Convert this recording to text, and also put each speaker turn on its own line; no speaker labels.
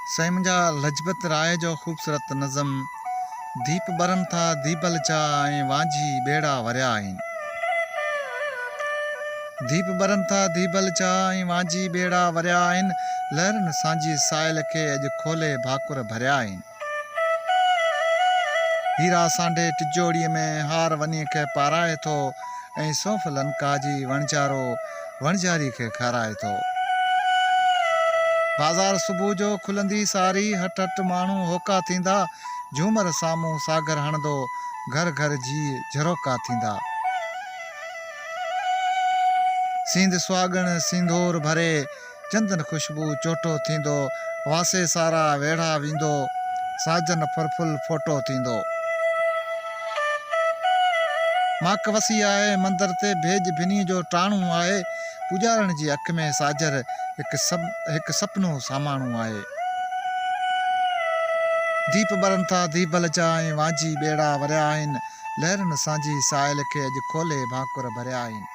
साईं मुंहिंजा लजपत राय जो ख़ूबसूरत नज़म। दीप बरनि था दीपल जा ऐं वांझी ॿेड़ा वरिया आहिनि। दीप बरनि था दीपल जा ऐं वांझी ॿेड़ा वरिया आहिनि। लहरनि सांझी साहिल खे अॼु खोले भाकुर भरिया आहिनि। हीरा सांढे टिजोड़ीअ में हार वञी खे पाराए थो ऐं सौंफ लंका जी वणजारो वणजारी खे खाराए थो। बाज़ार सुबुह जो खुलंदी सारी हट हट माण्हू होका थींदा। झूमर साम्हूं सागर हणंदो घर घर जी झरोका थींदा। सींध सुहागण सिंदूर भरे चंदन ख़ुशबू चोटो थींदो। वासे सारा वेढ़ा वेंदो साजन फरफुल फोटो थींदो। माक वसी आहे मंदर ते भेज भिनी जो टाणू आहे। पुॼारण जी अख में साजर हिकु सपनो सामाणू आहे। दीप बरनि था दीपल जा ऐं वांझी ॿेड़ा वरिया आहिनि। लहरनि सांझी साहिल खे अॼु खोले भाकुर भरिया आहिनि।